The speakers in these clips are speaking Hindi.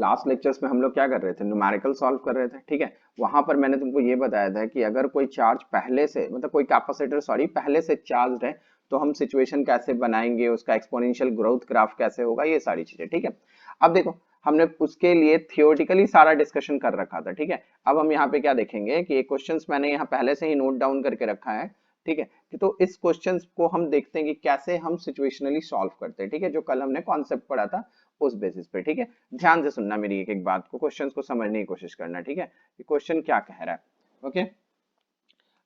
लास्ट लेक्चर्स में हम लोग क्या कर रहे थे, न्यूमेरिकल सॉल्व कर रहे थे। ठीक है, वहां पर मैंने तुमको ये बताया था कि अगर कोई चार्ज पहले से, मतलब कोई कैपेसिटर सॉरी पहले से चार्ज है, तो हम सिचुएशन कैसे बनाएंगे, उसका एक्सपोनेंशियल ग्रोथ ग्राफ कैसे होगा, ये सारी चीजें। ठीक है, अब देखो हमने उसके लिए थियोरेटिकली सारा डिस्कशन कर रखा था। ठीक है, अब हम यहाँ पे क्या देखेंगे कि एक क्वेश्चंस मैंने यहाँ पहले से ही नोट डाउन करके रखा है। ठीक है, तो इस क्वेश्चंस को हम देखते हैं कि कैसे हम सिचुएशनली सॉल्व करते हैं। ठीक है, जो कल हमने कॉन्सेप्ट पढ़ा था उस बेसिस पे। ठीक है, ध्यान से सुनना मेरी एक एक बात को, क्वेश्चंस को समझने की कोशिश करना। ठीक है, कि क्वेश्चन क्या कह रहा है। ओके,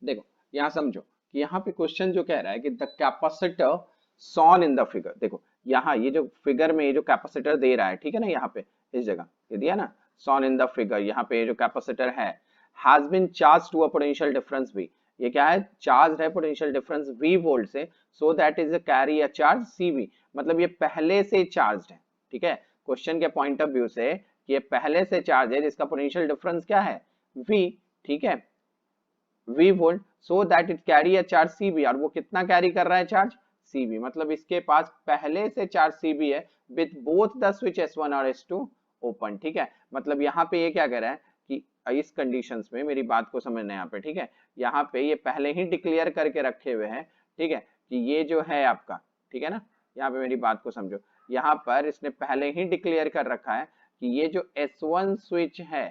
देखो यहाँ समझो कि यहाँ पे क्वेश्चन जो कह रहा है कि the capacitor shown in the figure. देखो यहाँ ये जो फिगर में ये जो कैपेसिटर दे रहा है, ठीक है ना, यहाँ पे इस जगह ये दिया ना, सॉन इन द फिगर, यहाँ पे ये जो कैपेसिटर है has been charge to a potential difference v। ये क्या है, चार्ज है पोटेंशियल डिफरेंस v वोल्ट से, so that is a carry a charge cv। मतलब ये पहले से चार्ज है। ठीक है, क्वेश्चन के पॉइंट ऑफ व्यू से कि ये पहले से चार्ज है जिसका पोटेंशियल डिफरेंस क्या है, v। ठीक है, v volt, so that it carry a charge cv। और वो कितना कैरी कर रहा है चार्ज, cv। मतलब इसके पास पहले से चार्ज cv है with both the switch S1 और S2 ओपन। ठीक है, मतलब यहाँ पे ये क्या कह रहा है कि इस कंडीशंस में मेरी बात को समझना है यहाँ पे। ठीक है, यहाँ पे ये पहले ही डिक्लेयर करके रखे हुए हैं। ठीक है, कि ये जो है आपका, ठीक है ना, यहाँ पे मेरी बात को समझो, यहाँ पर इसने पहले ही डिक्लेयर कर रखा है कि ये जो S1 स्विच है,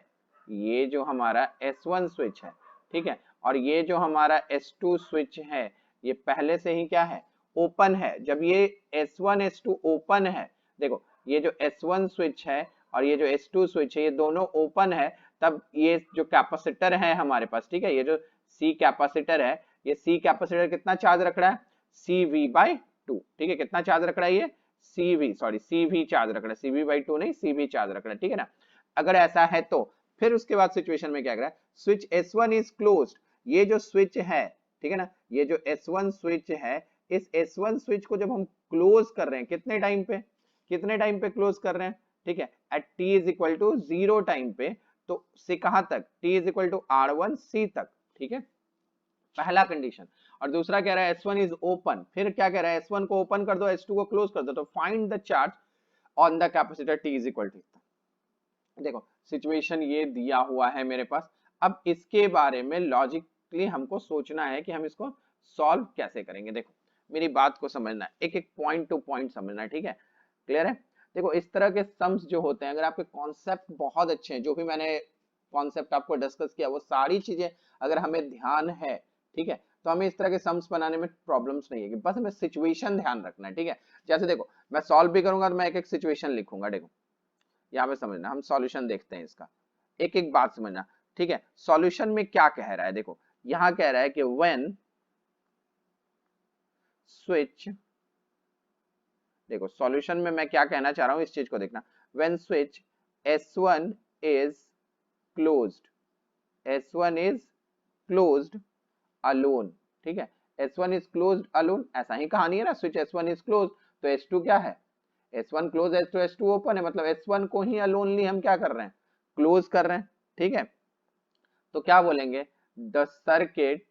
ये जो हमारा S1 स्विच है, ठीक है, और ये जो हमारा S2 स्विच है, ये पहले से ही क्या है, ओपन है। जब ये S1 S2 ओपन है, देखो ये जो S1 स्विच है और ये जो S2 स्विच है, ये दोनों ओपन है, तब ये जो कैपेसिटर है हमारे पास, ठीक है, ये जो C कैपेसिटर है, ये C कैपेसिटर कितना चार्ज रख रहा है, CV/2। ठीक है, कितना चार्ज रख रहा है ये, CV चार्ज रख रहा है, CV/2 नहीं, CV चार्ज रख रहा है। ठीक है ना, अगर ऐसा है तो फिर उसके बाद सिचुएशन में क्या कर रहा है, स्विच S1 इज क्लोज्ड। ये जो स्विच है, ठीक है ना, ये जो S1 स्विच है, इस S1 स्विच को जब हम क्लोज कर रहे हैं, कितने टाइम पे, कितने टाइम पे क्लोज कर रहे हैं, ठीक है, at t is equal to 0 time पे। तो से कहां तक, t is equal to R1C तक। ठीक है, पहला कंडीशन। और दूसरा कह रहा है S1 इज ओपन, फिर क्या कह रहा है, S1 को ओपन कर दो, S2 को क्लोज कर दो, तो find the charge on the capacitor t is equal to. देखो सिचुएशन ये दिया हुआ है मेरे पास। अब इसके बारे में लॉजिकली हमको सोचना है कि हम इसको सॉल्व कैसे करेंगे। देखो मेरी बात को समझना है, एक एक पॉइंट टू पॉइंट समझना है। ठीक है, क्लियर है। देखो इस तरह के सम्स जो होते हैं, अगर आपके कॉन्सेप्ट बहुत अच्छे हैं, जो भी मैंने कॉन्सेप्ट आपको डिस्कस किया वो सारी चीजें अगर हमें ध्यान है, ठीक है, तो हमें इस तरह के सम्स बनाने में प्रॉब्लम्स नहीं है। बस हमें सिचुएशन ध्यान रखना है। ठीक है, जैसे देखो मैं सॉल्व भी करूंगा तो मैं एक एक सिचुएशन लिखूंगा। देखो यहाँ पे समझना, हम सॉल्यूशन देखते हैं इसका, एक एक बात समझना। ठीक है, सॉल्यूशन में क्या कह रहा है, देखो यहाँ कह रहा है कि व्हेन स्विच, देखो सॉल्यूशन में मैं क्या कहना चाह रहा हूं इस चीज को देखना, when switch S1 is closed, S1 is closed alone. ठीक है, S1 इज क्लोज्ड अलोन, ऐसा ही कहानी है ना, स्विच S1 इज क्लोज्ड तो S2 क्या है, S1 क्लोज, S2 ओपन है, मतलब S1 को ही अलोनली हम क्या कर रहे हैं, क्लोज कर रहे हैं। ठीक है, तो क्या बोलेंगे, the circuit,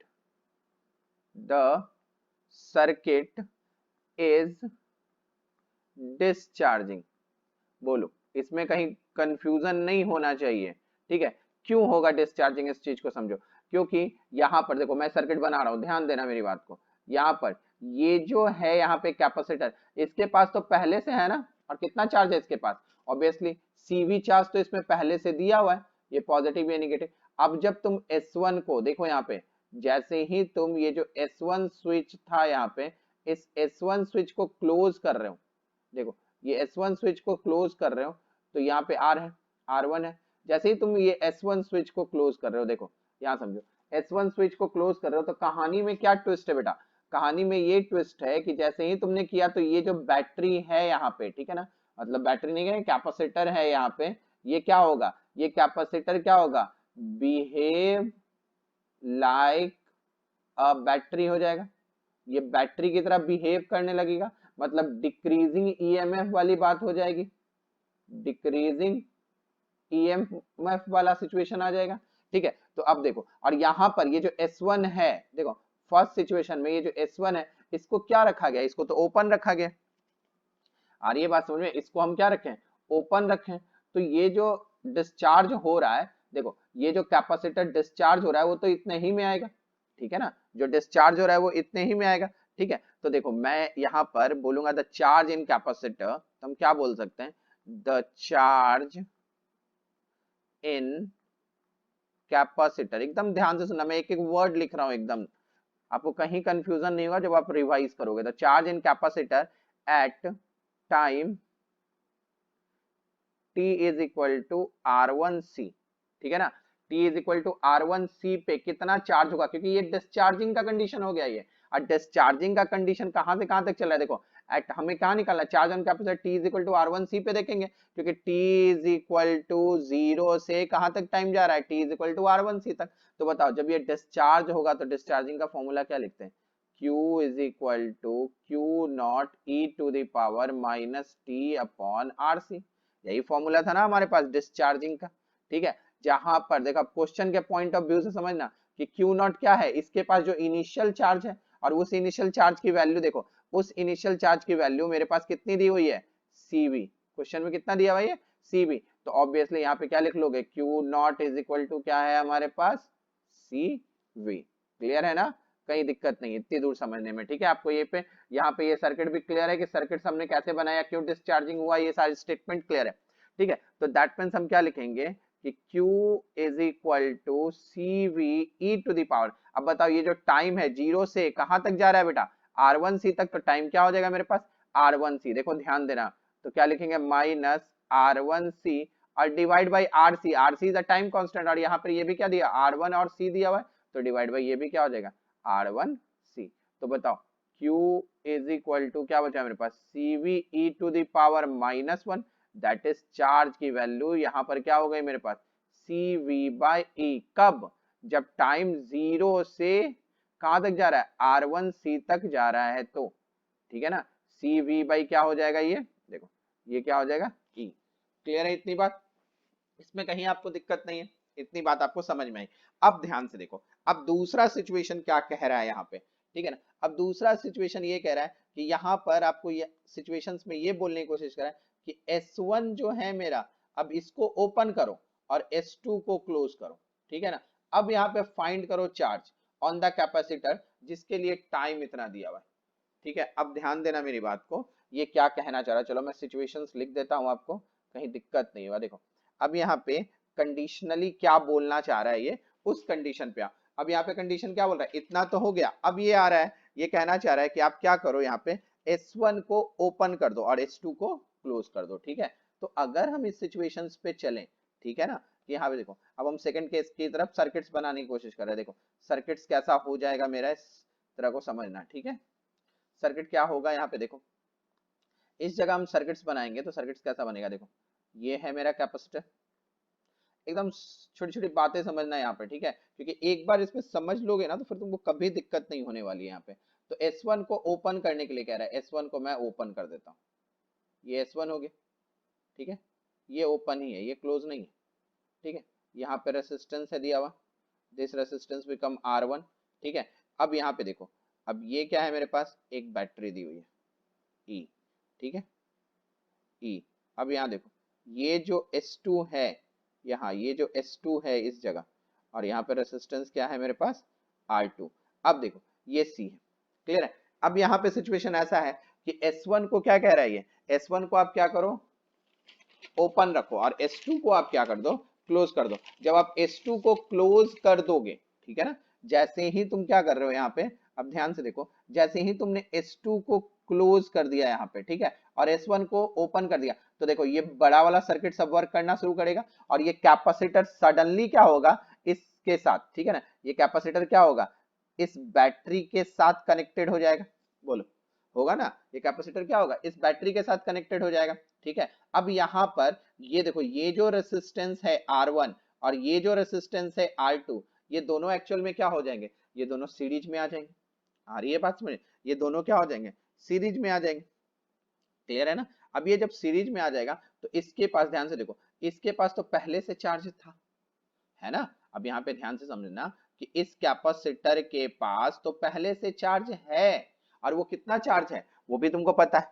the circuit is discharging. बोलो, इसमें कहीं कंफ्यूजन नहीं होना चाहिए। ठीक है, क्यों होगा डिस्चार्जिंग, इस चीज को समझो। क्योंकि यहां पर देखो मैं सर्किट बना रहा हूं, ध्यान देना मेरी बात को, यहां पर ये जो है यहाँ पे कैपेसिटर, इसके पास तो पहले से है ना, और कितना चार्ज है इसके पास, ऑब्वियसली CV चार्ज तो इसमें पहले से दिया हुआ है, ये पॉजिटिव या नेगेटिव। अब जब तुम S1 को देखो यहाँ पे, जैसे ही तुम ये जो S1 स्विच था यहाँ पे, इस S1 स्विच को क्लोज कर रहे हो, देखो ये S1 स्विच को क्लोज कर रहे हो, तो यहाँ पे R है, R1 है। जैसे ही तुम ये S1 स्विच को क्लोज कर रहे हो, देखो यहाँ समझो, S1 स्विच को क्लोज कर रहे हो, तो कहानी में क्या ट्विस्ट है बेटा, कहानी में ये ट्विस्ट है कि जैसे ही तुमने किया तो ये जो बैटरी है यहाँ पे, ठीक है ना, मतलब बैटरी नहीं है, कैपेसिटर है यहाँ पे, ये क्या होगा, ये कैपेसिटर क्या होगा, बिहेव लाइक अ बैटरी हो जाएगा, ये बैटरी की तरह बिहेव करने लगेगा, मतलब डिक्रीजिंग ईएमएफ वाली बात हो जाएगी, डिक्रीजिंग ईएमएफ वाला सिचुएशन आ जाएगा। ठीक है, तो अब देखो, और यहां पर ये जो S1 है, देखो फर्स्ट सिचुएशन में ये जो S1 है, इसको क्या रखा गया, इसको तो ओपन रखा गया। और ये बात समझ में, इसको हम क्या रखें, ओपन रखें। तो ये जो डिस्चार्ज हो रहा है, देखो ये जो कैपेसिटर डिस्चार्ज हो रहा है वो तो इतने ही में आएगा, ठीक है ना, जो डिस्चार्ज हो रहा है वो इतने ही में आएगा, ठीक है। तो देखो मैं यहाँ पर बोलूंगा द चार्ज इन कैपेसिटर, तो हम क्या बोल सकते हैं, द चार्ज इन कैपेसिटर। एकदम ध्यान से सुनना, मैं एक एक वर्ड लिख रहा हूं एकदम, आपको कहीं कंफ्यूजन नहीं होगा जब आप रिवाइज करोगे। तो charge in capacitor at time t is equal to R1C, ठीक है ना, t is equal to R1C पे कितना चार्ज होगा, क्योंकि ये डिस्चार्जिंग का कंडीशन हो गया ये, और डिस्चार्जिंग का कंडीशन कहां से कहां तक चल रहा है, देखो एट हमें क्या निकालना है, charge on capacitor t is equal to R1C पे देखेंगे, क्योंकि t इज इक्वल टू 0 से कहां तक टाइम जा रहा है, t is equal to R1C तक। तो बताओ जब ये डिस्चार्ज होगा तो डिस्चार्जिंग का फॉर्मूला क्या लिखते हैं, Q is equal to Q not e to the power minus t upon RC, यही फॉर्मूला था ना हमारे पास डिस्चार्जिंग का, ठीक है। जहां पर देखो क्वेश्चन के पॉइंट ऑफ व्यू से समझना कि क्यू नॉट क्या है, इसके पास जो इनिशियल चार्ज है, और उस इनिशियल चार्ज की वैल्यू देखो, उस इनिशियल चार्ज की वैल्यू मेरे पास कितनी दी हुई है, सीवी, क्वेश्चन में कितना दिया हुआ है, सीवी। तो ऑब्वियसली यहाँ पे क्या लिख लोगे, Q not is equal to क्या है हमारे पास, सीवी। क्लियर है ना, कहीं दिक्कत नहीं, इतनी दूर समझने में, ठीक है। आपको ये पे यहाँ पे ये सर्किट भी क्लियर है कि सर्किट हमने कैसे बनाया, क्यों डिस्चार्जिंग हुआ, ये सारी स्टेटमेंट क्लियर है, ठीक है। तो दैट मीन्स हम क्या लिखेंगे कि Q is equal to CV e to the power. अब बताओ ये जो टाइम है 0 से कहां तक जा रहा है बेटा, R1C तक, तो टाइम क्या हो जाएगा मेरे पास, R1C, देखो ध्यान देना, तो क्या लिखेंगे माइनस R1C और divide by RC, RC is a time constant, और यहाँ पर ये भी क्या दिया, R1 और C दिया हुआ है, तो डिवाइड बाई ये भी क्या हो जाएगा, R1C। तो बताओ Q इज इक्वल टू क्या बचा मेरे पास, CV e to the power minus 1, that is charge की वैल्यू यहाँ पर क्या हो गई मेरे पास, CV बाई E, कब, जब टाइम 0 से कहां तक जा रहा है, R1C तक जा रहा है, तो ठीक है ना, CV बाई क्या हो जाएगा, ये देखो ये क्या हो जाएगा, E। क्लियर है इतनी बात, इसमें कहीं आपको दिक्कत नहीं है, इतनी बात आपको समझ में आई। अब ध्यान से देखो, अब दूसरा सिचुएशन क्या कह रहा है यहाँ पे, ठीक है ना। अब दूसरा सिचुएशन ये कह रहा है कि यहाँ पर आपको ये सिचुएशंस में ये बोलने की कोशिश कर रहा है कि S1 जो है मेरा, अब इसको ओपन करो और S2 को क्लोज करो, ठीक है ना। अब यहाँ पे फाइंड करो चार्ज ऑन द कैपेसिटर, जिसके लिए टाइम इतना दिया हुआ है, ठीक है। अब ध्यान देना मेरी बात को, ये क्या कहना चाह रहा है, चलो मैं सिचुएशंस लिख देता हूँ आपको, कहीं दिक्कत नहीं हुआ। देखो अब यहाँ पे कंडीशनली क्या बोलना चाह रहा है ये, उस कंडीशन पे अब यहाँ पे कंडीशन क्या बोल रहा है, इतना तो हो गया, अब ये आ रहा है, ये कहना चाह रहा है कि आप क्या करो, यहाँ पे S1 को ओपन कर दो और S2 को क्लोज कर दो, ठीक है। तो अगर हम इस सिचुएशंस पे चलें, ठीक है ना, कि यहाँ पे देखो अब हम सेकंड केस की तरफ सर्किट्स बनाने की कोशिश कर रहे हैं। देखो सर्किट्स कैसा हो जाएगा मेरा, इस तरह को समझना, ठीक है। सर्किट क्या होगा, यहाँ पे देखो इस जगह हम सर्किट्स बनाएंगे, तो सर्किट्स कैसा बनेगा, देखो ये है मेरा कैपेसिटर, एकदम छोटी छोटी बातें समझना है यहाँ पे, ठीक है, क्योंकि एक बार इसमें समझ लोगे ना तो फिर तुमको कभी दिक्कत नहीं होने वाली है यहाँ पे। तो S1 को ओपन करने के लिए कह रहा है, S1 को मैं ओपन कर देता हूँ, ये S1 हो गया, ठीक है, ये ओपन ही है, ये क्लोज नहीं है, ठीक है। यहाँ पे रेसिस्टेंस है दिया हुआ, दिस रेसिस्टेंस बिकम R1, ठीक है। अब यहाँ पे देखो, अब ये क्या है मेरे पास, एक बैटरी दी हुई है E, ठीक है, E। अब यहाँ देखो ये जो S2 है, यहाँ ये जो S2 है इस जगह, और यहाँ पे रेसिस्टेंस क्या है मेरे पास, R2। अब देखो ये C है, क्लियर है। अब यहाँ पे सिचुएशन ऐसा है कि S1 को क्या कह रहा है, ये S1 को आप क्या करो, ओपन रखो, और S2 को आप क्या कर दो, क्लोज कर दो। जब आप S2 को क्लोज कर दोगे, ठीक है ना, जैसे ही तुम क्या कर रहे हो यहाँ पे, अब ध्यान से देखो, जैसे ही तुमने S2 को क्लोज कर दिया यहाँ पे, ठीक है, और S1 को ओपन कर दिया, तो देखो ये बड़ा वाला सर्किट सब वर्क करना शुरू करेगा, और ये कैपेसिटर सडनली क्या होगा इसके साथ, ठीक है ना, ये कैपेसिटर क्या होगा, इस बैटरी के साथ कनेक्टेड हो जाएगा, बोलो होगा ना, ये कैपेसिटर क्या होगा, इस बैटरी के साथ कनेक्टेड हो जाएगा, ठीक है। अब यहाँ पर ये देखो, ये जो रेसिस्टेंस है R1 और ये जो रेसिस्टेंस है R2, ये दोनों एक्चुअल में क्या हो जाएंगे, ये दोनों सीरीज में आ जाएंगे, आ रही है बात समझ, ये दोनों क्या हो जाएंगे, सीरीज में आ जाएंगे, क्लियर है ना। अब ये जब सीरीज में आ जाएगा तो इसके पास ध्यान से देखो, इसके पास तो पहले से चार्ज था, है ना। अब यहाँ पे ध्यान से समझना कि इस कैपेसिटर के पास तो पहले से चार्ज है, और वो कितना चार्ज है वो भी तुमको पता है,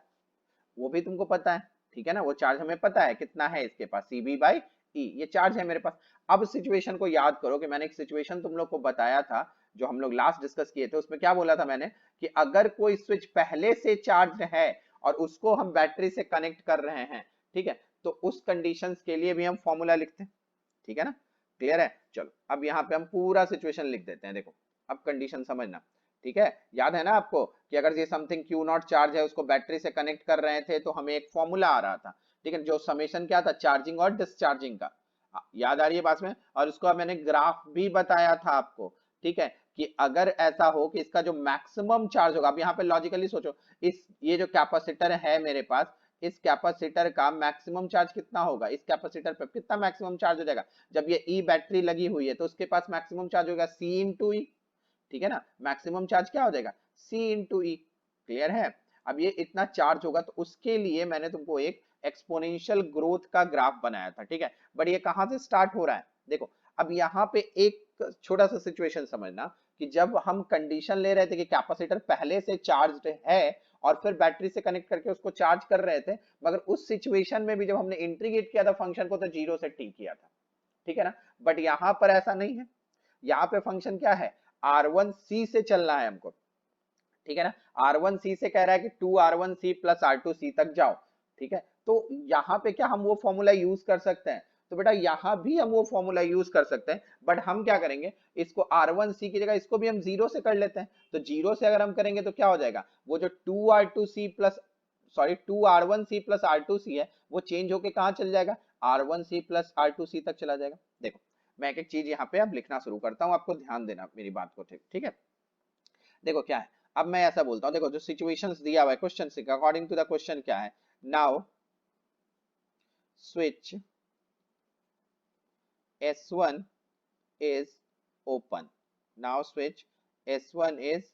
वो भी तुमको पता है, ठीक है ना, वो चार्ज हमें पता है कितना है इसके पास, CB बाई ई, ये चार्ज है मेरे पास। अब सिचुएशन को याद करो कि मैंने एक सिचुएशन तुम लोग को बताया था जो हम लोग लास्ट डिस्कस किए थे, उसमें क्या बोला था मैंने कि अगर कोई स्विच पहले से चार्ज है और उसको हम बैटरी से कनेक्ट कर रहे हैं, ठीक है, तो उस कंडीशंस के लिए भी हम फॉर्मूला लिखते हैं, ठीक है ना, क्लियर है। चलो अब यहाँ पे हम पूरा सिचुएशन लिख देते हैं, देखो अब कंडीशन समझना, ठीक है। याद है ना आपको कि अगर ये समथिंग क्यू नॉट चार्ज है, उसको बैटरी से कनेक्ट कर रहे थे तो हमें एक फॉर्मूला आ रहा था, ठीक है, जो समेशन क्या था, चार्जिंग और डिस्चार्जिंग का। याद आ रही है बात में, और उसको मैंने ग्राफ भी बताया था आपको, ठीक है, कि अगर ऐसा हो कि इसका जो मैक्सिमम चार्ज होगा, अब यहाँ पे लॉजिकली सोचो, इस ये जो कैपेसिटर है मेरे पास, इस कैपेसिटर का मैक्सिमम चार्ज कितना होगा, इस कैपेसिटर पे कितना मैक्सिमम चार्ज हो जाएगा, जब ये ई बैटरी लगी हुई है तो उसके पास मैक्सिमम चार्ज होगा C इंटू ई, ठीक है ना, मैक्सिमम चार्ज क्या हो जाएगा, C इंटू ई, क्लियर है। अब ये इतना चार्ज होगा तो उसके लिए मैंने तुमको एक एक्सपोनेंशियल ग्रोथ का ग्राफ बनाया था, ठीक है, बट ये कहां से स्टार्ट हो रहा है, देखो अब यहाँ पे एक छोटा सा सिचुएशन समझना कि जब हम कंडीशन ले रहे थे कि कैपेसिटर पहले से चार्ज्ड है और फिर बैटरी से कनेक्ट करके उसको चार्ज कर रहे थे, मगर उस सिचुएशन में भी जब हमने इंटीग्रेट किया था फंक्शन को तो 0 से t किया था, ठीक है ना, बट यहाँ पर ऐसा नहीं है, यहाँ पे फंक्शन क्या है, R1C से चलना है हमको, ठीक है ना, R1C से कह रहा है कि 2R1C प्लस R2C तक जाओ, ठीक है, तो यहाँ पे क्या हम वो फॉर्मूला यूज कर सकते हैं, तो बेटा यहाँ भी हम वो फॉर्मूला यूज कर सकते हैं, बट हम क्या करेंगे, इसको R1C की जगह इसको भी हम 0 से कर लेते हैं, तो 0 से अगर हम करेंगे तो क्या हो जाएगा, वो जो 2R2C plus sorry 2R1C plus R2C है वो चेंज होके कहाँ चल जाएगा, R1C प्लस R2C तक चला जाएगा। देखो मैं एक एक चीज यहाँ पे अब लिखना शुरू करता हूँ, आपको ध्यान देना मेरी बात को, ठीक ठीक है। देखो क्या है, अब मैं ऐसा बोलता हूँ, देखो जो सिचुएशंस दिया हुआ है क्वेश्चन से, अकॉर्डिंग टू द क्वेश्चन क्या है, now switch S1 is open, now switch S1 is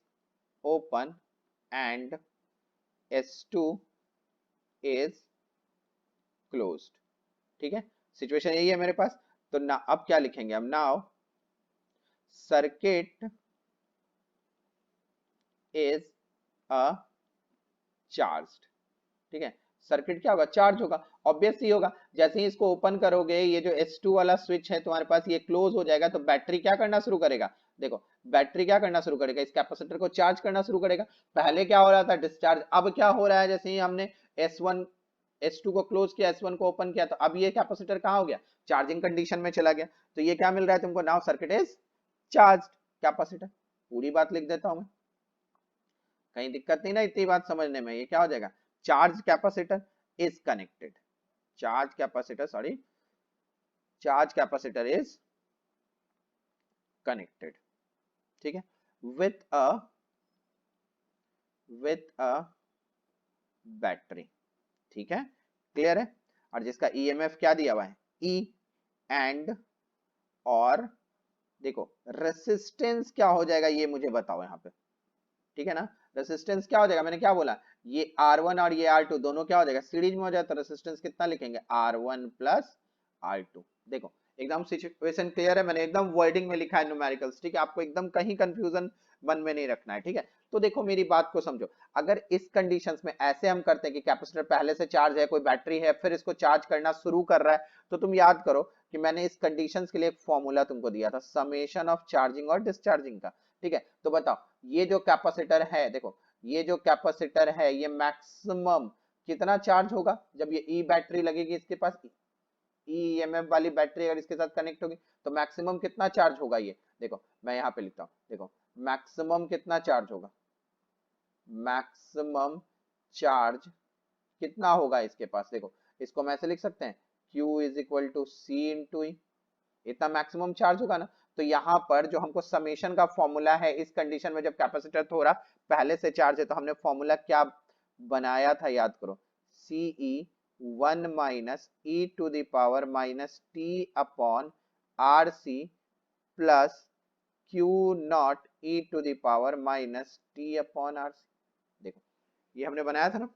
open and S2 is closed, ठीक है, सिचुएशन यही है मेरे पास। तो ना अब क्या लिखेंगे हम, now circuit is a charged, ठीक है, सर्किट क्या होगा, चार्ज होगा, ऑब्वियस ही होगा, जैसे ही इसको ओपन करोगे ये जो S2 वाला स्विच है तुम्हारे पास ये क्लोज हो जाएगा, तो बैटरी क्या करना शुरू करेगा, देखो बैटरी क्या करना शुरू करेगा, इस कैपेसिटर को चार्ज करना शुरू करेगा। पहले क्या हो रहा था, डिस्चार्ज, अब क्या हो रहा है, जैसे ही हमने S1 S2 को क्लोज किया, S1 को ओपन किया, तो अब ये कैपेसिटर कहाँ हो गया, चार्जिंग कंडीशन में चला गया, तो ये क्या मिल रहा है तुमको, now circuit is charged capacitor, पूरी बात लिख देता हूं मैं, कहीं दिक्कत नहीं ना इतनी बात समझने में, ये क्या हो जाएगा, charge capacitor is connected, charge capacitor sorry charge capacitor is connected, ठीक है, विथ अ बैटरी, ठीक है, क्लियर है। और जिसका ईएमएफ क्या दिया हुआ है, ई एंड, और देखो रेसिस्टेंस क्या हो जाएगा ये मुझे बताओ यहाँ पे, ठीक है ना, रेसिस्टेंस क्या हो जाएगा, मैंने क्या बोला, ये R1 और ये R2 दोनों क्या हो जाएगा, सीरीज में हो जाए, तो रेसिस्टेंस कितना लिखेंगे, R1 प्लस R2। देखो एकदम सिचुएशन क्लियर है, मैंने एकदम वर्डिंग में लिखा है न्यूमेरिकल्स, ठीक है, आपको एकदम कहीं कंफ्यूजन मन में नहीं रखना है, ठीक है। तो देखो मेरी बात को समझो, अगर इस कंडीशंस में ऐसे हम करते हैं कि कैपेसिटर पहले से चार्ज है, कोई बैटरी है, फिर इसको चार्ज करना शुरू कर रहा है, तो तुम याद करो कि मैंने इस कंडीशंस के लिए एक फॉर्मूला तुमको दिया था, समेशन ऑफ चार्जिंग और डिस्चार्जिंग का, ठीक है। तो बताओ ये जो कैपेसिटर है, देखो ये जो कैपेसिटर है ये मैक्सिमम कितना चार्ज होगा जब ये ई बैटरी लगेगी इसके पास, ईएमएफ वाली बैटरी अगर इसके साथ कनेक्ट होगी तो मैक्सिमम कितना चार्ज होगा, ये देखो मैं यहाँ पे लिखता हूँ, देखो मैक्सिमम कितना चार्ज होगा, मैक्सिमम चार्ज कितना होगा इसके पास, देखो इसको हम ऐसे लिख सकते हैं, Q is equal to C into E, इतना मैक्सिमम चार्ज होगा ना। तो यहाँ पर जो हमको समेशन का फॉर्मूला है, इस कंडीशन में जब कैपेसिटर थोड़ा पहले से चार्ज है, तो हमने फॉर्मूला क्या बनाया था, याद करो, CE 1 minus E to the power minus T upon RC plus Q not E to the power minus T upon RC। देखो ये हमने बनाया था ना,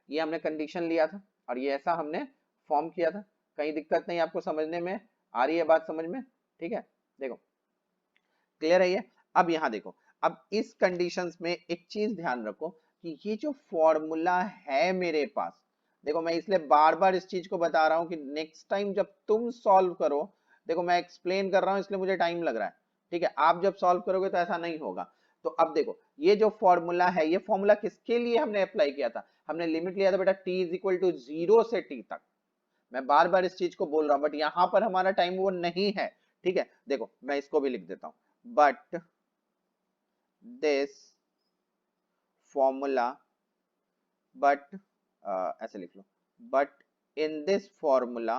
ये हमने कंडीशन लिया था और ये ऐसा हमने फॉर्म किया था, कहीं दिक्कत नहीं आपको समझने में आ रही है बात समझ में, ठीक है। देखो क्लियर है ये। अब यहाँ देखो, अब इस कंडीशंस में एक चीज ध्यान रखो कि ये जो फॉर्मूला है मेरे पास, देखो मैं इसलिए बार बार इस चीज को बता रहा हूँ कि नेक्स्ट टाइम जब तुम सॉल्व करो, देखो मैं एक्सप्लेन कर रहा हूँ इसलिए मुझे टाइम लग रहा है, ठीक है, आप जब सॉल्व करोगे तो ऐसा नहीं होगा। तो अब देखो ये जो फॉर्मूला है, ये फॉर्मूला किसके लिए हमने अप्लाई किया था, हमने लिमिट लिया था बेटा t इज इक्वल टू 0 से t तक। मैं बार बार इस चीज को बोल रहा हूँ, बट यहां पर हमारा टाइम वो नहीं है, ठीक है। देखो मैं इसको भी लिख देता हूं, बट दिस फॉर्मूला, बट ऐसे लिख लो, but in this formula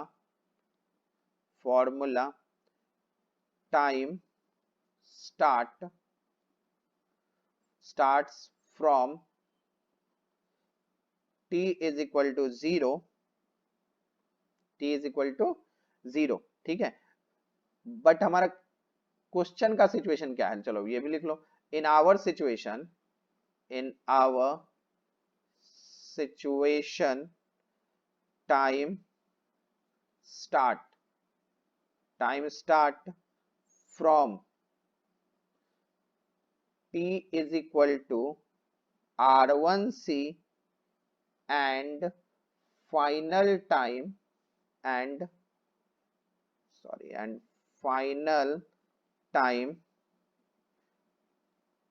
time starts from t is equal to 0, t is equal to 0, ठीक है। बट हमारा क्वेश्चन का सिचुएशन क्या है, चलो ये भी लिख लो, in our situation time start from t is equal to r1c and final time and final time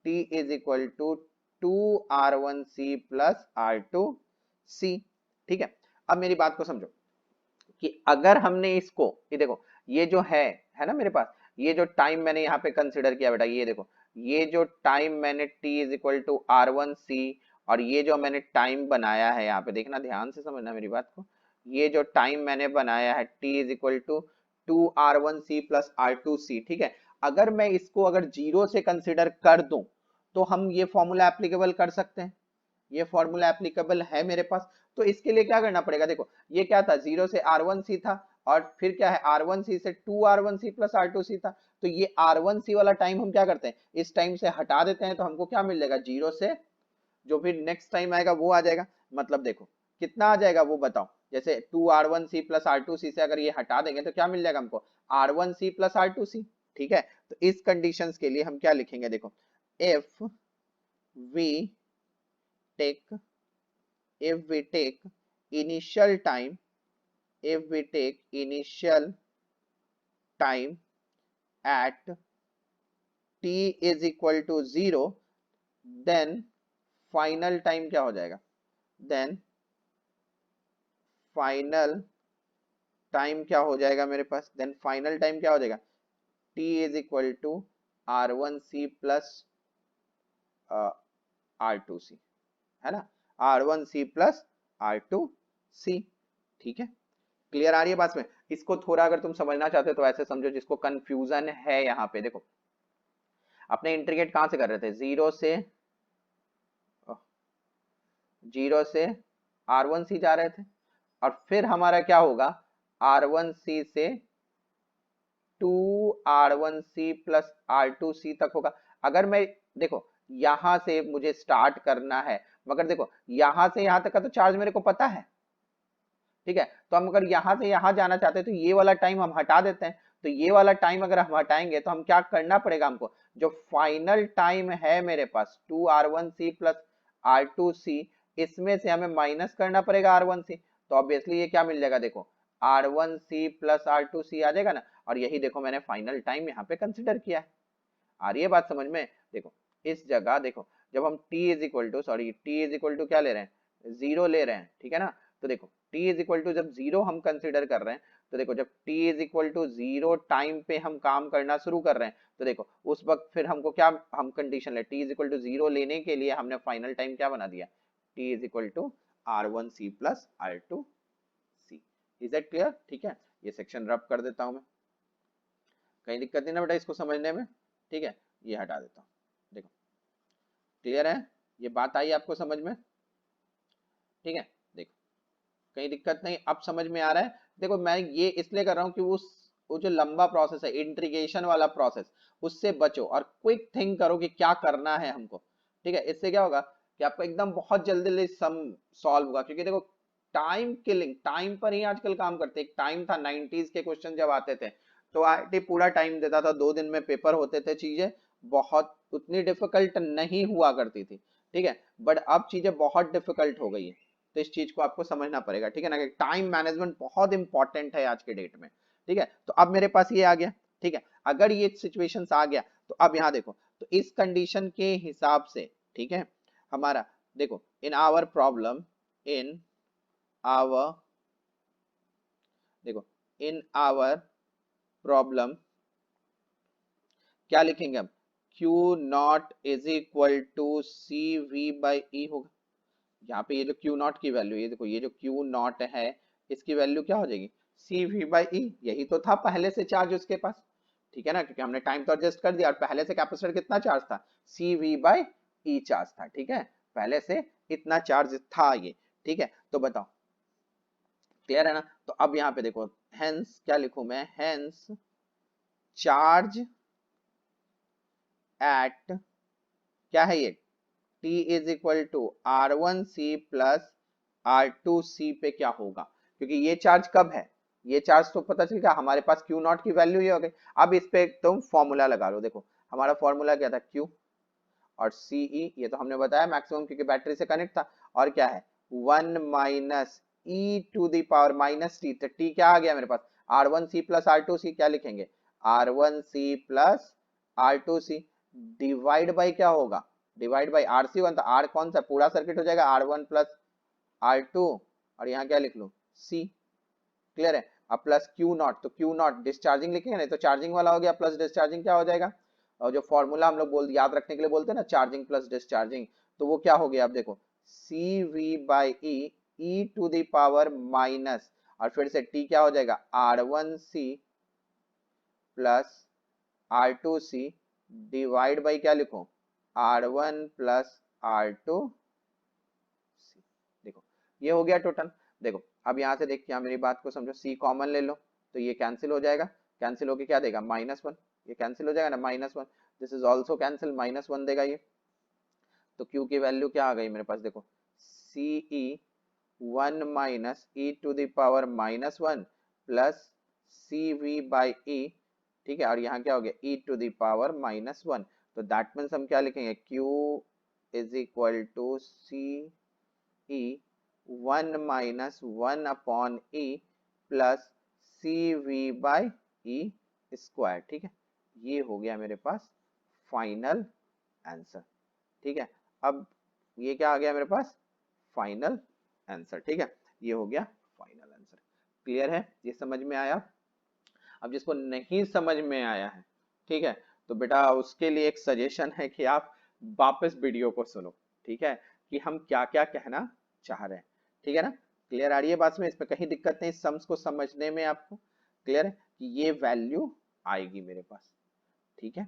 t is equal to 2r1c plus r2c, ठीक है। अब मेरी बात को समझो कि अगर हमने इसको, ये देखो ये जो है ना मेरे पास, ये जो टाइम मैंने यहाँ पे कंसिडर किया बेटा, ये देखो ये जो टाइम मैंने t is equal to r1c, और ये जो मैंने टाइम बनाया है यहाँ पे, देखना ध्यान से समझना मेरी बात को, ये जो टाइम मैंने बनाया है t is equal to 2r1c plus r2c, ठीक है। अगर मैं इसको अगर 0 से कंसिडर कर दूं तो हम ये फॉर्मूला एप्लीकेबल कर सकते हैं, ये फॉर्मूला एप्लीकेबल है मेरे पास। तो इसके लिए क्या करना पड़ेगा, देखो ये क्या था, 0 से r1c था, और फिर क्या है r1c से 2r1c प्लस r2c था। तो ये r1c वाला टाइम हम क्या करते हैं, इस टाइम से हटा देते हैं, तो हमको क्या मिल जाएगा, 0 से जो फिर नेक्स्ट टाइम आएगा वो आ जाएगा। मतलब देखो कितना आ जाएगा वो बताओ, जैसे 2r1c प्लस r2c से अगर ये हटा देंगे तो क्या मिल जाएगा हमको, r1c प्लस r2c, ठीक है। तो इस कंडीशंस के लिए हम क्या लिखेंगे, देखो if we take if we take initial time at t is equal to 0, then final time क्या हो जाएगा, then final time क्या हो जाएगा मेरे पास, then final time क्या हो जाएगा, t is equal to r1c plus r2c, है ना, r1c प्लस r2c, ठीक है। क्लियर आ रही है बात में, इसको थोड़ा अगर तुम समझना चाहते हो तो ऐसे समझो, जिसको कंफ्यूजन है यहाँ पे, देखो अपने इंटीग्रेट कहां से कर रहे थे, 0 से r1c जा रहे थे, और फिर हमारा क्या होगा, r1c से 2r1c प्लस r2c तक होगा। अगर मैं देखो यहां से मुझे स्टार्ट करना है, मगर देखो यहां से यहां तक का तो चार्ज मेरे को पता है, ठीक है। तो हम अगर यहां से यहां जाना चाहते हैं तो ये वाला टाइम हम हटा देते हैं। तो ये वाला टाइम अगर हम हटाएंगे तो हम क्या करना पड़ेगा, हमको जो फाइनल टाइम है मेरे पास 2r1c प्लस r2c, इसमें से हमें माइनस करना पड़ेगा r1c। तो ऑब्वियसली ये क्या मिल जाएगा, देखो r1c प्लस r2c आ जाएगा ना, और यही देखो मैंने फाइनल टाइम यहाँ पे कंसिडर किया है। आ रही है बात समझ में, देखो इस जगह देखो जब हम t इज इक्वल टू क्या ले रहे हैं, 0 ले रहे हैं, ठीक है ना। तो देखो t इज इक्वल टू जब 0 हम कंसिडर कर रहे हैं, तो देखो जब t is equal to 0 time पे हम काम करना शुरू कर रहे हैं, तो देखो उस वक्त फिर हमको क्या, हम कंडीशन ले t इज इक्वल टू 0 लेने के लिए हमने फाइनल टाइम क्या बना दिया, t is equal to r1c plus r2c। Is that clear, ठीक है। ये सेक्शन रब कर देता हूं मैं, कहीं दिक्कत नहीं ना बेटा इसको समझने में, ठीक है। ये हटा देता हूँ, देखो क्लियर है, ये बात आई आपको समझ में, ठीक है। देखो कहीं दिक्कत नहीं, अब समझ में आ रहा है। देखो मैं ये इसलिए कर रहा हूँ कि वो जो लंबा प्रोसेस है इंटीग्रेशन वाला प्रोसेस, उससे बचो और क्विक थिंक करो कि क्या करना है हमको, ठीक है। इससे क्या होगा कि आपको एकदम बहुत जल्दी सम सॉल्व होगा, क्योंकि देखो टाइम किलिंग, टाइम पर ही आजकल काम करते हैं। एक टाइम था 90s के क्वेश्चन जब आते थे तो आईआईटी पूरा टाइम देता था, 2 दिन में पेपर होते थे, चीजें बहुत उतनी डिफिकल्ट नहीं हुआ करती थी, ठीक है। बट अब चीजें बहुत डिफिकल्ट हो गई है, तो इस चीज को आपको समझना पड़ेगा, ठीक है ना, कि टाइम मैनेजमेंट बहुत इंपॉर्टेंट है आज के डेट में, ठीक है। तो अब मेरे पास ये आ गया, ठीक है। अगर ये सिचुएशन आ गया तो अब यहाँ देखो, तो इस कंडीशन के हिसाब से, ठीक है, हमारा देखो in our problem, in our, देखो इन आवर प्रॉब्लम क्या लिखेंगे हम, Q naught is equal to C V by E होगा। यहाँ पे ये जो Q नॉट की वैल्यू, ये देखो ये जो Q नॉट है इसकी वैल्यू क्या हो जाएगी, सी वी बाई ई। यही तो था पहले से चार्ज उसके पास, ठीक है ना, क्योंकि हमने टाइम तो एडजस्ट कर दिया और पहले से कैपेसिटर कितना चार्ज था, सी वी बाई ई चार्ज था, ठीक है, पहले से इतना चार्ज था ये, ठीक है। तो बताओ क्लियर है ना। तो अब यहाँ पे देखो, हेंस क्या लिखूं मैं, हेंस चार्ज एट, क्या है ये, T is equal to R1C plus R2C पे क्या होगा, क्योंकि ये चार्ज कब है, ये चार्ज तो पता चल गया हमारे पास Q नॉट की वैल्यू ये हो गई। अब इस पे तुम फॉर्मूला लगा लो, देखो हमारा फॉर्मूला क्या था, Q और CE, ये तो हमने बताया मैक्सिमम क्योंकि बैटरी से कनेक्ट था, और क्या है 1 minus E to the power minus T, तो टी क्या आ गया मेरे पास, R1C प्लस R2C, क्या लिखेंगे R1C plus R2C divide by क्या होगा, डिवाइड बाई RC1, तो R कौन सा पूरा सर्किट हो जाएगा R1 प्लस R2, और यहाँ क्या लिख लूं C, क्लियर है। अब प्लस Q नॉट, तो Q नॉट डिस्चार्जिंग लिखेंगे, नहीं तो चार्जिंग वाला हो गया, प्लस डिस्चार्जिंग क्या हो जाएगा, और जो फॉर्मूला हम लोग बोल याद रखने के लिए बोलते हैं ना, चार्जिंग प्लस डिस्चार्जिंग, तो वो क्या हो गया, अब देखो C V by E, E to the power minus, और फिर से टी क्या हो जाएगा R1C plus R2C divide by क्या लिखो R1 प्लस R2, देखो ये हो गया टोटल। देखो अब यहाँ से देख, क्या मेरी बात को समझो, C कॉमन ले लो तो ये कैंसिल हो जाएगा, कैंसिल होके क्या देगा -1, ये कैंसिल हो जाएगा ना -1, दिस इज ऑल्सो कैंसिल, -1 देगा ये। तो Q की वैल्यू क्या आ गई मेरे पास, देखो CE 1 minus E to the power -1 plus C V by E, ठीक है, और यहाँ क्या हो गया e टू द पावर -1, तो दैट मीन्स हम क्या लिखेंगे, Q is equal to C E 1 minus 1 upon E plus C V by E square, ठीक है। ये हो गया मेरे पास फाइनल आंसर, ठीक है। अब ये क्या आ गया मेरे पास, फाइनल आंसर, ठीक है, ये हो गया फाइनल आंसर। क्लियर है, ये समझ में आया। अब जिसको नहीं समझ में आया है, ठीक है, तो बेटा उसके लिए एक सजेशन है कि आप वापस वीडियो को सुनो, ठीक है, कि हम क्या क्या कहना चाह रहे हैं, ठीक है ना। क्लियर आ रही है बात में, इसमें कहीं दिक्कत नहीं, सम्स को समझने में आपको क्लियर है कि ये वैल्यू आएगी मेरे पास, ठीक है,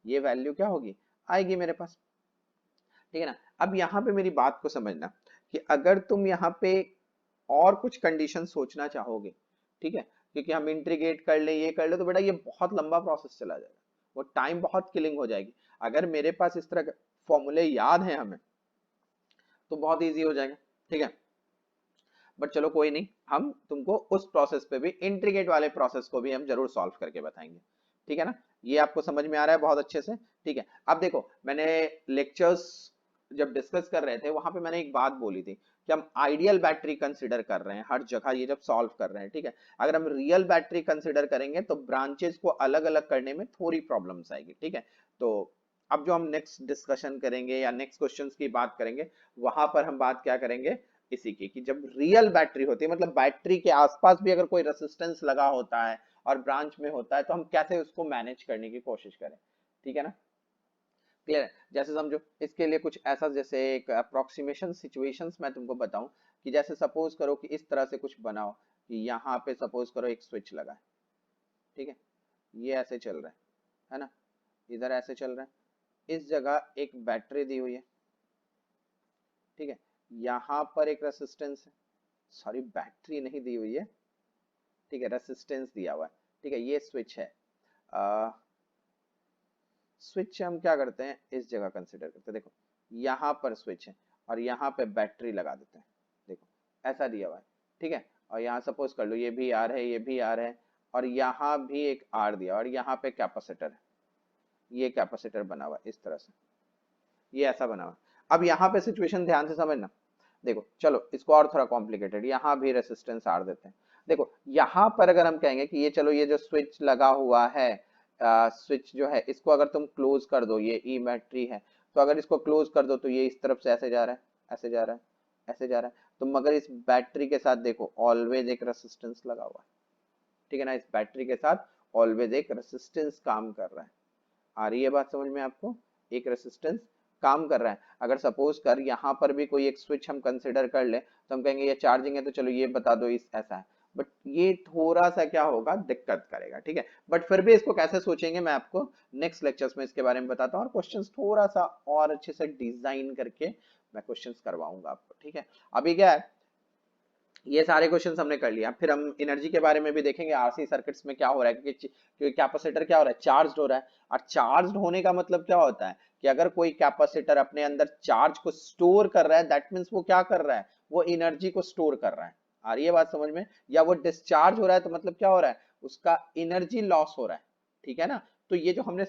ये वैल्यू क्या होगी, आएगी मेरे पास, ठीक है ना। अब यहाँ पे मेरी बात को समझना कि अगर तुम यहाँ पे और कुछ कंडीशन सोचना चाहोगे, ठीक है, क्योंकि हम इंटीग्रेट कर ले ये कर ले, तो बेटा ये बहुत लंबा प्रोसेस चला जाएगा, वो टाइम बहुत किलिंग हो जाएगी। अगर मेरे पास इस तरह के फॉर्मूले याद हैं हमें तो बहुत इजी हो जाएगा, ठीक है। बट चलो कोई नहीं, हम तुमको उस प्रोसेस पे भी, इंट्रीगेट वाले प्रोसेस को भी हम जरूर सॉल्व करके बताएंगे, ठीक है ना। ये आपको समझ में आ रहा है बहुत अच्छे से, ठीक है। अब देखो मैंने लेक्चर्स जब डिस्कस कर रहे थे वहां पे मैंने एक बात बोली थी कि हम आइडियल बैटरी कंसिडर कर रहे हैं हर जगह ये जब सॉल्व कर रहे हैं, ठीक है। अगर हम रियल बैटरी कंसिडर करेंगे तो ब्रांचेस को अलग अलग करने में थोड़ी प्रॉब्लम्स आएगी, ठीक है। तो अब जो हम नेक्स्ट डिस्कशन करेंगे या नेक्स्ट क्वेश्चंस की बात करेंगे, वहां पर हम बात क्या करेंगे इसी की, कि जब रियल बैटरी होती है, मतलब बैटरी के आसपास भी अगर कोई रेसिस्टेंस लगा होता है और ब्रांच में होता है, तो हम कैसे उसको मैनेज करने की कोशिश करें, ठीक है ना। क्लियर है, जैसे समझो इसके लिए कुछ ऐसा, जैसे एक अप्रोक्सीमेशन सिचुएशंस मैं तुमको बताऊं, कि जैसे सपोज करो कि इस तरह से कुछ बनाओ कि यहाँ पे सपोज करो एक स्विच लगा है, ठीक है, ये ऐसे चल रहा है ना, इधर ऐसे चल रहा है, इस जगह एक बैटरी दी हुई है, ठीक है, यहाँ पर एक रेसिस्टेंस है, सॉरी बैटरी नहीं दी हुई है, ठीक है, रेसिस्टेंस दिया हुआ है, ठीक है, ये स्विच है। स्विच हम क्या करते हैं इस जगह कंसिडर करते हैं, देखो यहाँ पर स्विच है और यहाँ पे बैटरी लगा देते हैं, देखो ऐसा दिया हुआ है, ठीक है, और यहाँ सपोज कर लो ये भी आर है, ये भी आर है, और यहाँ भी एक आर दिया और यहाँ पे कैपेसिटर है, ये कैपेसिटर बना हुआ है इस तरह से, ये ऐसा बना हुआ है। अब यहाँ पे सिचुएशन ध्यान से समझना, देखो चलो इसको और थोड़ा कॉम्प्लिकेटेड, यहाँ भी रेसिस्टेंस आर देते हैं। देखो यहाँ पर अगर हम कहेंगे कि ये चलो ये जो स्विच लगा हुआ है, स्विच जो है इसको अगर तुम क्लोज कर दो, ये ई बैटरी है, तो अगर इसको क्लोज कर दो तो ये इस तरफ से ऐसे जा रहा है, ऐसे जा रहा है, ऐसे जा रहा है, तो मगर इस बैटरी के साथ देखो ऑलवेज एक रेसिस्टेंस लगा हुआ है, ठीक है ना, इस बैटरी के साथ ऑलवेज एक रेसिस्टेंस काम कर रहा है। आ रही है बात समझ में आपको, एक रेसिस्टेंस काम कर रहा है। अगर सपोज कर यहाँ पर भी कोई एक स्विच हम कंसिडर कर ले तो हम कहेंगे ये चार्जिंग है, तो चलो ये बता दो इस ऐसा है, बट ये थोड़ा सा क्या होगा, दिक्कत करेगा, ठीक है। बट फिर भी इसको कैसे सोचेंगे मैं आपको नेक्स्ट लेक्चर्स में इसके बारे में बताता हूँ, और क्वेश्चंस थोड़ा सा और अच्छे से डिजाइन करके मैं क्वेश्चंस करवाऊंगा आपको, ठीक है। अभी क्या है, ये सारे क्वेश्चंस हमने कर लिया, फिर हम एनर्जी के बारे में भी देखेंगे, आरसी सर्किट्स में क्या हो रहा है, क्योंकि कैपेसिटर क्या हो रहा है, चार्ज हो रहा है, और चार्ज होने का मतलब क्या होता है कि अगर कोई कैपेसिटर अपने अंदर चार्ज को स्टोर कर रहा है, दैट मींस वो क्या कर रहा है, वो एनर्जी को स्टोर कर रहा है। आ रही है बात समझ में, या वो डिस्चार्ज हो रहा है तो मतलब क्या हो रहा है, उसका एनर्जी लॉस हो रहा है, ठीक है ना। तो ये जो हमने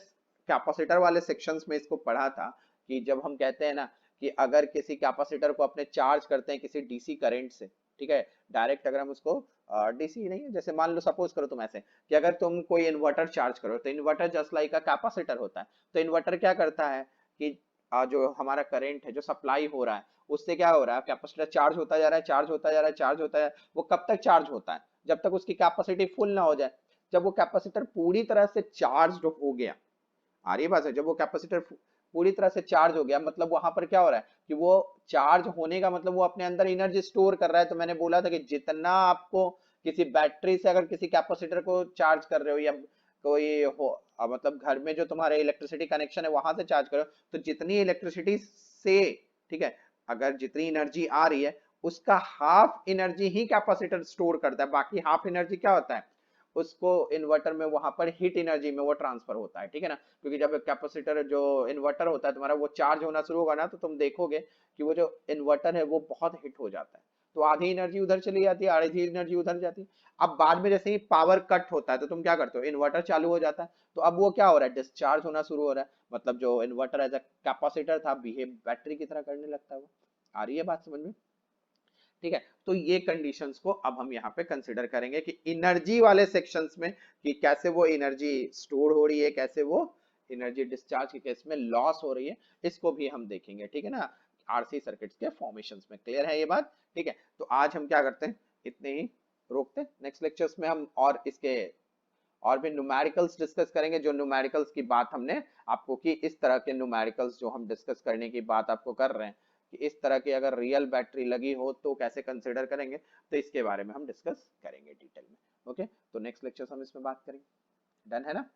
कैपेसिटर वाले सेक्शंस में इसको पढ़ा था, कि जब हम कहते हैं ना कि अगर किसी कैपेसिटर को अपने चार्ज करते हैं किसी डीसी करंट से, ठीक है, डायरेक्ट अगर हम उसको डीसी नहीं है, जैसे मान लो सपोज करो तुम ऐसे कि अगर तुम कोई इन्वर्टर चार्ज करो, तो inverter just like a capacitor होता है। तो इन्वर्टर क्या करता है कि जो हमारा करंट है जो सप्लाई हो रहा है उससे क्या हो रहा है, कैपेसिटर चार्ज होता जा रहा है, चार्ज होता जा रहा है, चार्ज होता है, वो कब तक चार्ज होता है, जब तक उसकी कैपेसिटी फुल ना हो जाए। जब वो कैपेसिटर पूरी तरह से चार्ज हो गया, आ रही बात है, जब वो कैपेसिटर पूरी तरह से चार्ज हो गया, मतलब वहां पर क्या हो रहा है कि वो चार्ज होने का मतलब वो अपने अंदर एनर्जी स्टोर कर रहा है। तो मैंने बोला था कि जितना आपको किसी बैटरी से अगर किसी कैपेसिटर को चार्ज कर रहे हो, या कोई हो मतलब घर में जो तुम्हारे इलेक्ट्रिसिटी कनेक्शन है वहां से चार्ज करो, तो जितनी इलेक्ट्रिसिटी से, ठीक है, अगर जितनी एनर्जी आ रही है उसका हाफ एनर्जी ही कैपेसिटर स्टोर करता है, बाकी हाफ एनर्जी क्या होता है, उसको इन्वर्टर में वहां पर हीट एनर्जी में वो ट्रांसफर होता है, ठीक है ना। क्योंकि जब कैपेसिटर जो इन्वर्टर होता है तुम्हारा वो चार्ज होना शुरू होगा ना, तो तुम देखोगे कि वो जो इन्वर्टर है वो बहुत हिट हो जाता है, तो आधी एनर्जी उधर चली जाती है, आधी एनर्जी उधर जाती है। अब बाद में जैसे ही पावर कट होता है तो तुम क्या करते हो, इन्वर्टर चालू हो जाता है, तो अब वो क्या हो रहा है, डिस्चार्ज होना शुरू हो रहा है, मतलब जो इन्वर्टर एज अ कैपेसिटर था बिहेव बैटरी की तरह करने लगता है वो। आ रही है बात समझ में, ठीक है। तो ये कंडीशंस को अब हम यहाँ पे कंसिडर करेंगे कि एनर्जी वाले सेक्शंस में कि कैसे वो एनर्जी स्टोर हो रही है, कैसे वो एनर्जी डिस्चार्ज के केस में लॉस हो रही है, इसको भी हम देखेंगे, ठीक है ना, आरसी सर्किट्स के फॉर्मेशंस में। क्लियर है ये बात, ठीक है। तो आज हम क्या करते हैं, इतने ही रोकते हैं, नेक्स्ट लेक्चर्स में हम और इसके और भी न्यूमेरिकल्स डिस्कस करेंगे, जो न्यूमेरिकल्स की बात हमने आपको की, इस तरह के न्यूमेरिकल्स जो हम डिस्कस करने की बात आपको कर रहे हैं कि इस तरह की अगर रियल बैटरी लगी हो तो कैसे कंसिडर करेंगे, तो इसके बारे में हम डिस्कस करेंगे डिटेल में। ओके, तो नेक्स्ट लेक्चर हम इसमें बात करेंगे। डन है ना।